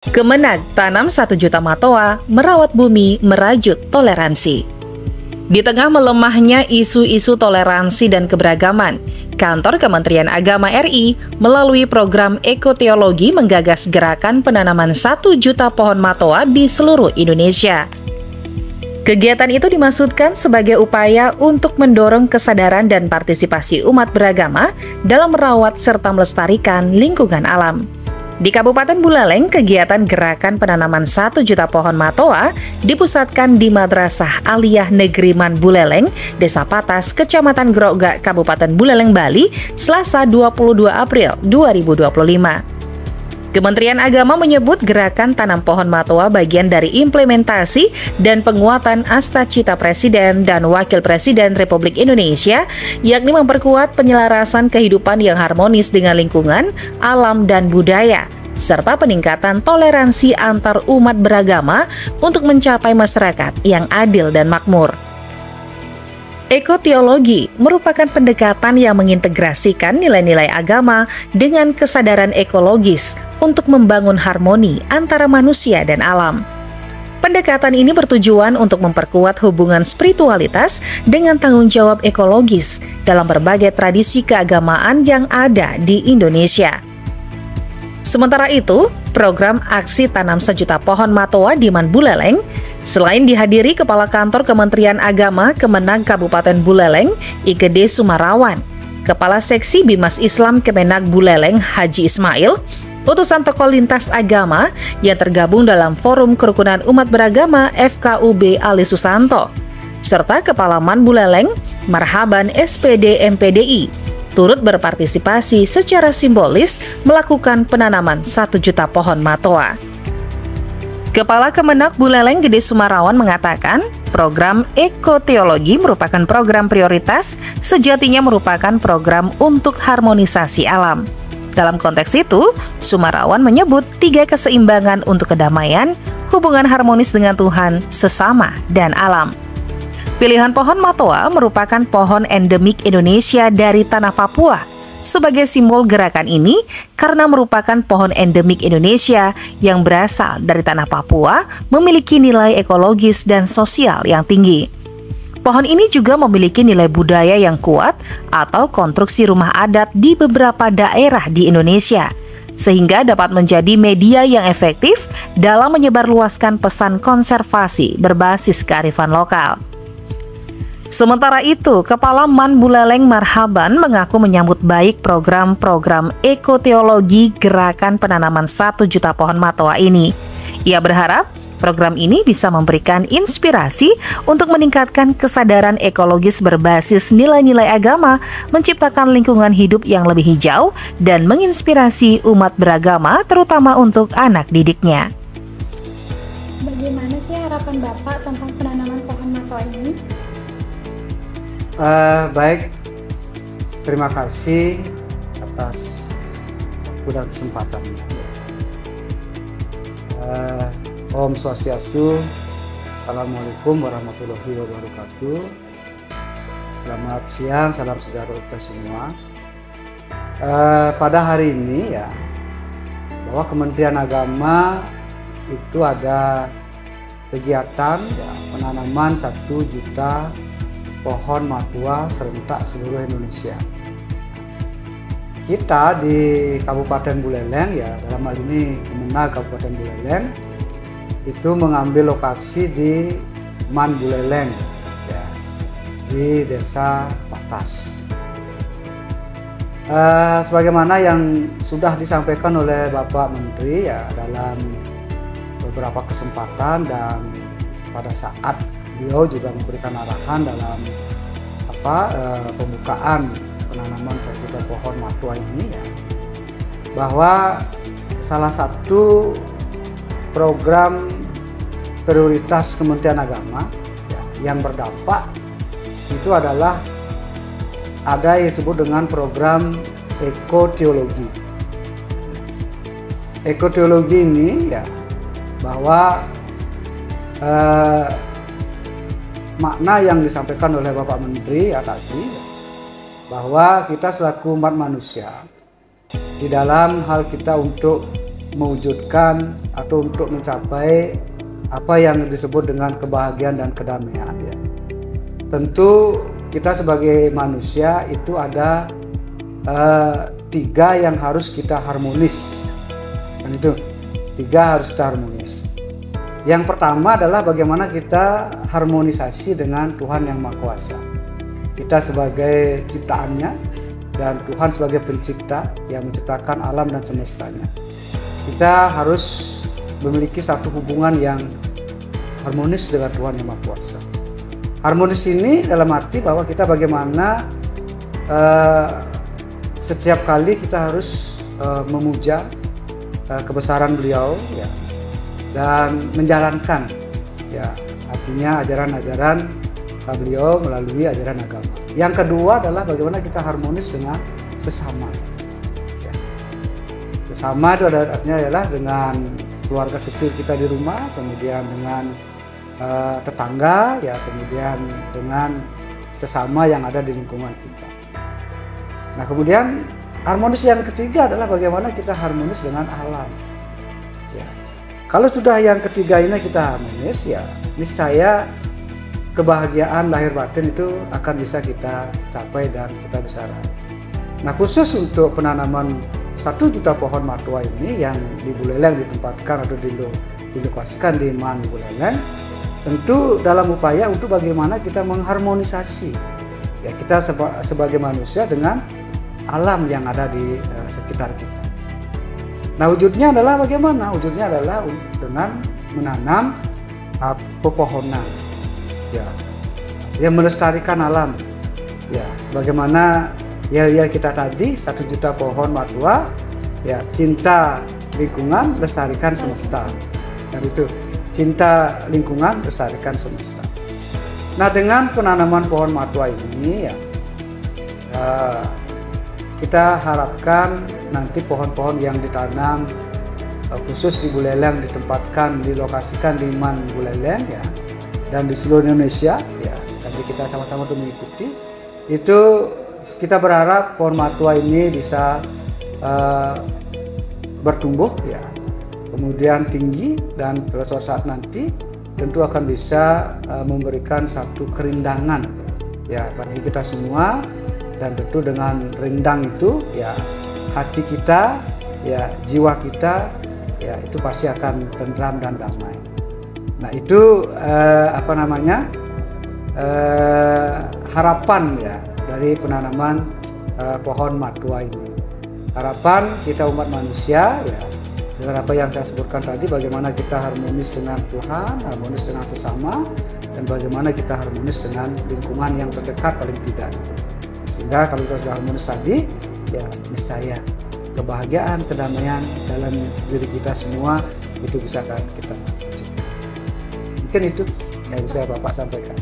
Kemenag tanam 1 juta matoa, merawat bumi, merajut toleransi. Di tengah melemahnya isu-isu toleransi dan keberagaman, Kantor Kementerian Agama RI melalui program Ekoteologi menggagas gerakan penanaman 1 juta pohon matoa di seluruh Indonesia. Kegiatan itu dimaksudkan sebagai upaya untuk mendorong kesadaran dan partisipasi umat beragama dalam merawat serta melestarikan lingkungan alam. Di Kabupaten Buleleng, kegiatan gerakan penanaman 1 juta pohon matoa dipusatkan di Madrasah Aliyah Negeri Man Buleleng, Desa Patas, Kecamatan Grogak, Kabupaten Buleleng, Bali, Selasa 22 April 2025. Kementerian Agama menyebut gerakan tanam pohon matoa bagian dari implementasi dan penguatan Asta Cita Presiden dan Wakil Presiden Republik Indonesia, yakni memperkuat penyelarasan kehidupan yang harmonis dengan lingkungan, alam, dan budaya, serta peningkatan toleransi antar umat beragama untuk mencapai masyarakat yang adil dan makmur. Ekoteologi merupakan pendekatan yang mengintegrasikan nilai-nilai agama dengan kesadaran ekologis untuk membangun harmoni antara manusia dan alam. Pendekatan ini bertujuan untuk memperkuat hubungan spiritualitas dengan tanggung jawab ekologis dalam berbagai tradisi keagamaan yang ada di Indonesia. Sementara itu, program aksi tanam 1 juta pohon matoa di Man Buleleng selain dihadiri Kepala Kantor Kementerian Agama Kemenag Kabupaten Buleleng, Igede Sumarawan, Kepala Seksi Bimas Islam Kemenag Buleleng Haji Ismail, utusan tokoh lintas agama yang tergabung dalam Forum Kerukunan Umat Beragama FKUB Ali Susanto, serta Kepala Man Buleleng Marhaban SPD MPDI, turut berpartisipasi secara simbolis melakukan penanaman 1 juta pohon matoa. Kepala Kemenag Buleleng Gede Sumarawan mengatakan, program Ekoteologi merupakan program prioritas, sejatinya merupakan program untuk harmonisasi alam. Dalam konteks itu, Sumarawan menyebut 3 keseimbangan untuk kedamaian, hubungan harmonis dengan Tuhan, sesama, dan alam. Pilihan pohon matoa merupakan pohon endemik Indonesia dari tanah Papua. Sebagai simbol gerakan ini, karena merupakan pohon endemik Indonesia yang berasal dari tanah Papua, memiliki nilai ekologis dan sosial yang tinggi. Pohon ini juga memiliki nilai budaya yang kuat atau konstruksi rumah adat di beberapa daerah di Indonesia, sehingga dapat menjadi media yang efektif dalam menyebarluaskan pesan konservasi berbasis kearifan lokal. Sementara itu, Kepala Man Buleleng Marhaban mengaku menyambut baik program-program ekoteologi gerakan penanaman 1 juta pohon matoa ini. Ia berharap program ini bisa memberikan inspirasi untuk meningkatkan kesadaran ekologis berbasis nilai-nilai agama, menciptakan lingkungan hidup yang lebih hijau, dan menginspirasi umat beragama, terutama untuk anak didiknya. Bagaimana sih harapan Bapak tentang penanaman pohon matoa ini? Baik, terima kasih atas waktu dan kesempatannya. Om Swastiastu, Assalamualaikum warahmatullahi wabarakatuh. Selamat siang, salam sejahtera kita semua. Pada hari ini ya, bahwa Kementerian Agama itu ada kegiatan ya, penanaman 1 juta pohon matoa serentak seluruh Indonesia. Kita di Kabupaten Buleleng ya, dalam hal ini Kemenag Kabupaten Buleleng itu mengambil lokasi di Man Buleleng ya, di Desa Patas. Sebagaimana yang sudah disampaikan oleh Bapak Menteri ya dalam beberapa kesempatan dan pada saat beliau juga memberikan arahan dalam pembukaan penanaman 1 juta pohon matoa ini ya, bahwa salah satu program prioritas Kementerian Agama ya, yang berdampak itu adalah ada yang disebut dengan program ekoteologi. Ekoteologi ini ya, bahwa makna yang disampaikan oleh Bapak Menteri ya tadi, bahwa kita selaku umat manusia di dalam hal kita untuk mewujudkan atau untuk mencapai apa yang disebut dengan kebahagiaan dan kedamaian ya. Tentu kita sebagai manusia itu ada 3 yang harus kita harmonis. Dan itu 3 harus kita harmonis. Yang pertama adalah bagaimana kita harmonisasi dengan Tuhan yang Maha Kuasa. Kita sebagai ciptaannya dan Tuhan sebagai pencipta yang menciptakan alam dan semestanya. Kita harus memiliki satu hubungan yang harmonis dengan Tuhan yang Maha Kuasa. Harmonis ini dalam arti bahwa kita bagaimana setiap kali kita harus memuja kebesaran beliau ya, dan menjalankan ya, artinya ajaran-ajaran beliau melalui ajaran agama. Yang kedua adalah bagaimana kita harmonis dengan sesama ya. Sesama itu artinya adalah dengan keluarga kecil kita di rumah, kemudian dengan tetangga ya, kemudian dengan sesama yang ada di lingkungan kita. Nah, kemudian harmonis yang ketiga adalah bagaimana kita harmonis dengan alam ya. Kalau sudah yang ketiga ini kita harmonis ya, niscaya kebahagiaan lahir batin itu akan bisa kita capai dan kita bisa raih. Nah, khusus untuk penanaman 1 juta pohon matua ini yang di Buleleng ditempatkan atau dilokasikan di Man Buleleng, tentu dalam upaya untuk bagaimana kita mengharmonisasi ya, kita sebagai manusia dengan alam yang ada di sekitar kita. Nah, wujudnya adalah bagaimana? Wujudnya adalah dengan menanam pepohonan ya, yang melestarikan alam ya, sebagaimana yel-yel kita tadi 1 juta pohon matua ya, cinta lingkungan lestarikan semesta, dan itu cinta lingkungan lestarikan semesta. Nah, dengan penanaman pohon matua ini ya, kita harapkan nanti pohon-pohon yang ditanam khusus di Buleleng ditempatkan, dilokasikan di Man Buleleng ya, dan di seluruh Indonesia ya, nanti kita sama-sama untuk mengikuti itu. Kita berharap pohon matua ini bisa bertumbuh ya, kemudian tinggi, dan pada suatu saat nanti tentu akan bisa memberikan satu kerindangan ya bagi kita semua, dan tentu dengan rindang itu ya hati kita ya, jiwa kita ya, itu pasti akan tentram dan damai. Nah, itu harapan ya dari penanaman pohon matua ini. Harapan kita umat manusia ya, dengan apa yang saya sebutkan tadi, bagaimana kita harmonis dengan Tuhan, harmonis dengan sesama, dan bagaimana kita harmonis dengan lingkungan yang terdekat paling tidak. Sehingga kalau kita sudah harmonis tadi ya, niscaya kebahagiaan, kedamaian dalam diri kita semua itu bisa kita. Mungkin itu yang bisa Bapak sampaikan.